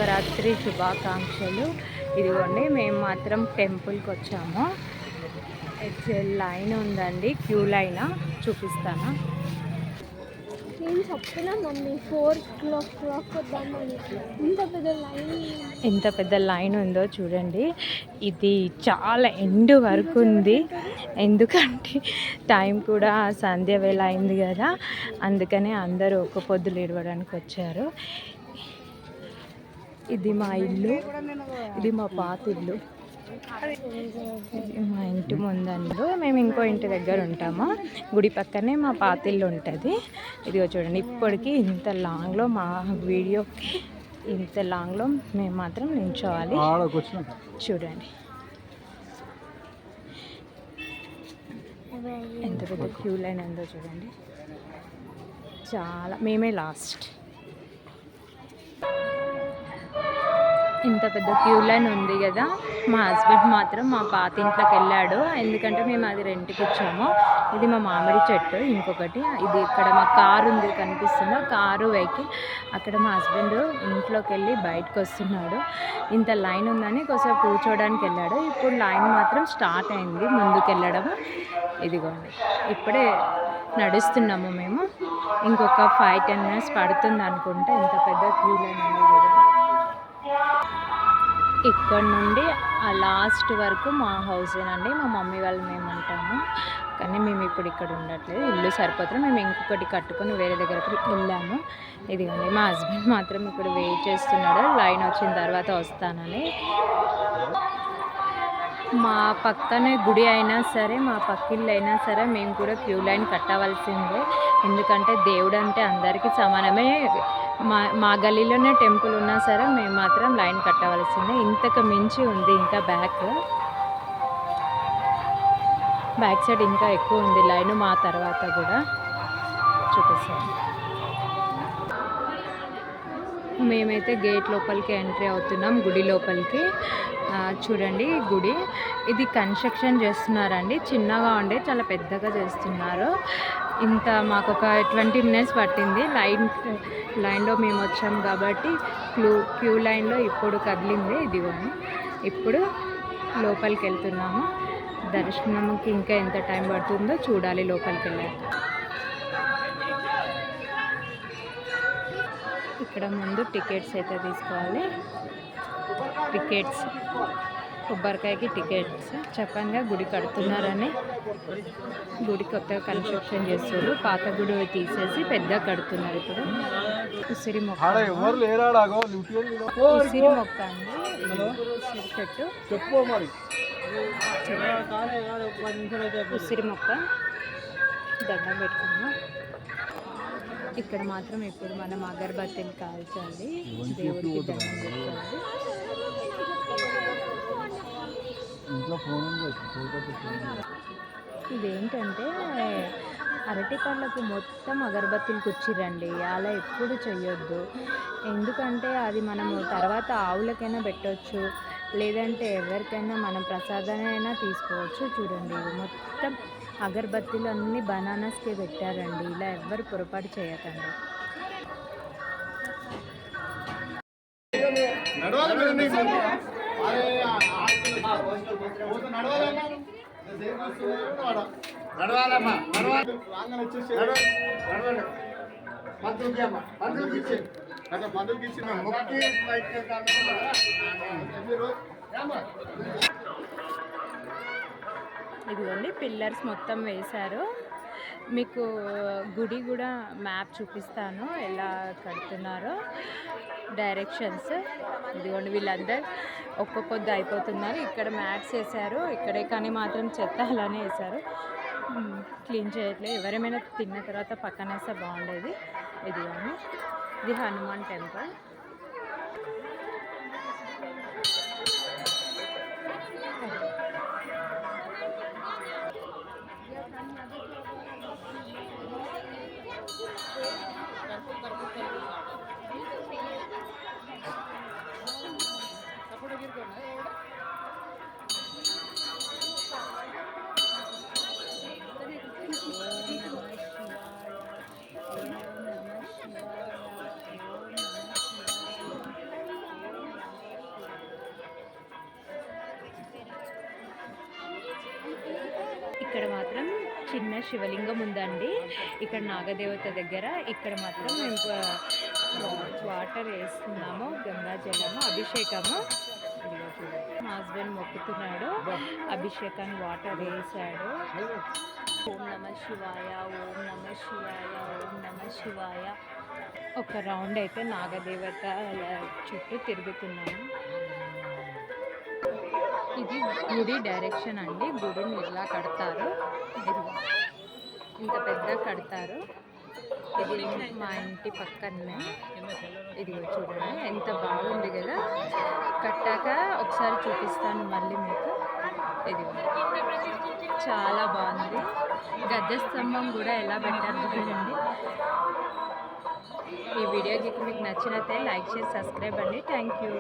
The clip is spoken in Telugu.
శివరాత్రి శుభాకాంక్షలు. ఇదిగోండి మేము మాత్రం టెంపుల్కి వచ్చాము. లైన్ ఉందండి, క్యూ లైన్ చూపిస్తాను. నేను చెప్పినా మమ్మీ 4 o'clock వద్దామని. ఎంత పెద్ద లైన్ ఉందో చూడండి. ఇది చాలా ఎండ్ వరకు ఉంది, ఎందుకంటే టైం కూడా సంధ్య వేళ అయింది కదా, అందుకనే అందరూ ఒక్క పొద్దులు ఇడవడానికి వచ్చారు. ఇది మా ఇల్లు, ఇది మా పాత ఇల్లు, మా ఇంటి ముందంలో మేము ఇంకో ఇంటి దగ్గర ఉంటాము. గుడి పక్కనే మా పాత ఇల్లు ఉంటుంది. ఇదిగో చూడండి, ఇప్పటికీ ఇంత లాంగ్లో మా వీడియోకి ఇంత లాంగ్లో మేము మాత్రం నించోవాలి. చూడండి ఎంత పెద్ద క్యూ లైన్ ఉందో చూడండి. చాలా, మేమే లాస్ట్. ఇంత పెద్ద క్యూ లైన్ ఉంది కదా. మా హస్బెండ్ మాత్రం మా పాత ఇంట్లోకి వెళ్ళాడు, ఎందుకంటే మేము అది రెంట్కి ఇచ్చాము. ఇది మా మామిడి చెట్టు. ఇంకొకటి ఇది ఇక్కడ మా కారు ఉంది కనిపిస్తుందో, కారు వెహికల్. అక్కడ మా హస్బెండ్ ఇంట్లోకి వెళ్ళి బయటకు వస్తున్నాడు. ఇంత లైన్ ఉందని కొంచెం కూర్చోడానికి వెళ్ళాడు. ఇప్పుడు లైన్ మాత్రం స్టార్ట్ అయింది ముందుకు వెళ్ళడం. ఇదిగోండి, ఇప్పుడే నడుస్తున్నాము మేము. ఇంకొక 5-10 minutes పడుతుంది అనుకుంటే. ఇంత పెద్ద క్యూ లైన్ ఉంది కదా. ఇక్కడ నుండి ఆ లాస్ట్ వరకు మా హౌసేనండి. మా మమ్మీ వాళ్ళు మేము ఉంటాము, కానీ మేము ఇప్పుడు ఇక్కడ ఉండట్లేదు. ఇల్లు సరిపోతుంది, మేము ఇంకొకటి కట్టుకొని వేరే దగ్గరకు వెళ్ళాము. ఇదిగోండి, మా హస్బెండ్ మాత్రం ఇప్పుడు వెయిట్ చేస్తున్నాడు, లైన్ వచ్చిన తర్వాత వస్తానని. మా పక్కనే గుడి అయినా సరే, మా పక్కిళ్ళు అయినా సరే మేము కూడా క్యూ లైన్ కట్టవలసిందే, ఎందుకంటే దేవుడు అంటే అందరికీ సమానమే. మా గల్లీలోనే టెంపుల్ ఉన్నా సరే మేము మాత్రం లైన్ కట్టవలసిందే. ఇంతకు మించి ఉంది ఇంకా బ్యాక్ సైడ్ ఇంకా ఎక్కువ ఉంది లైన్. మా తర్వాత కూడా చూపిస్తాను. మేమైతే గేట్ లోపలికి ఎంట్రీ అవుతున్నాం, గుడి లోపలికి. చూడండి గుడి, ఇది కన్స్ట్రక్షన్ చేస్తున్నారండి. చిన్నగా ఉండే చాలా పెద్దగా చేస్తున్నారు. ఇంత మాకు ఒక 20 minutes పట్టింది లైన్లో మేము వచ్చాము కాబట్టి. క్యూ లైన్లో ఇప్పుడు కదిలింది. ఇదిగోండి, ఇప్పుడు లోపలికి వెళ్తున్నాము. దర్శనంకి ఇంకా ఎంత టైం పడుతుందో చూడాలి లోపలికి వెళ్ళాక. ఇక్కడ ముందు టికెట్స్ అయితే తీసుకోవాలి. Tickets, కొబ్బరికాయకి tickets. చెప్పంగా గుడి కడుతున్నారని, గుడి కొత్తగా కన్స్ట్రక్షన్ చేస్తారు. పాత గుడి తీసేసి పెద్ద కడుతున్నారు. ఇప్పుడు ఉసిరి మొక్క, ఉసిరి మొక్క అండి, ఉసిరి చెట్టు, ఉసిరి మొక్క. దండం పెట్టుకున్నాం. ఇక్కడ మాత్రం ఇప్పుడు మనం అగరబత్తీలు కాల్చాలి, దేవుడికి దండం పెట్టుకోవాలి. ఇదేంటంటే అరటి పండ్లకు మొత్తం అగరబత్తీలు కుచ్చిరండి. అలా ఎప్పుడు చెయ్యొద్దు, ఎందుకంటే అది మనము తర్వాత ఆవులకైనా పెట్టవచ్చు, లేదంటే ఎవరికైనా మనం ప్రసాదానైనా తీసుకోవచ్చు. చూడండి, మొత్తం అగరబత్తీలు అన్నీ బనానాస్కే పెట్టారండి. ఇలా ఎవ్వరు పొరపాటు చేయకండి. ఇదిగోండి, పిల్లర్స్ మొత్తం వేశారు. మీకు గుడి కూడా మ్యాప్ చూపిస్తాను ఎలా కడుతున్నారో, డైరెక్షన్స్. ఇదిగోండి, వీళ్ళందరూ ఒక్క పొద్దు అయిపోతున్నారు. ఇక్కడ మ్యాట్స్ వేశారు ఇక్కడే, కానీ మాత్రం చెత్త అలానే వేశారు, క్లీన్ చేయట్లేదు. ఎవరేమైనా తిన్న తర్వాత పక్కన వేస్తే బాగుండేది. ఇదిగోండి, ఇది హనుమాన్ టెంపుల్. ఇక్కడ మాత్రం చిన్న శివలింగం ఉందండి. ఇక్కడ నాగదేవత దగ్గర. ఇక్కడ మాత్రం మేము వాటర్ వేస్తున్నాము, గంగా జలము, అభిషేకము. మా హస్బెండ్ మొక్కుతున్నాడు, అభిషేకాన్ని వాటర్ వేసాడు. ఓం నమ శివాయ, ఓం నమ శివాయ, ఓం నమ శివాయ. ఒక రౌండ్ అయితే నాగదేవత చుట్టూ తిరుగుతున్నాము. ఇది గుడి డైరెక్షన్ అండి. గుడిని ఇలా కడతారు, ఇంత పెద్ద కడతారు. ఇది మా ఇంటి పక్కనే. ఇది చూడండి ఎంత బాగుంది కదా. కట్టాక ఒకసారి చూపిస్తాను మళ్ళీ మీకు. ఇది చాలా బాగుంది. గద్దె స్తంభం కూడా ఎలా పెట్టారు చూడండి. ఈ వీడియో మీకు నచ్చినట్లయితే లైక్ చేసి సబ్స్క్రైబ్ అండి. Thank you.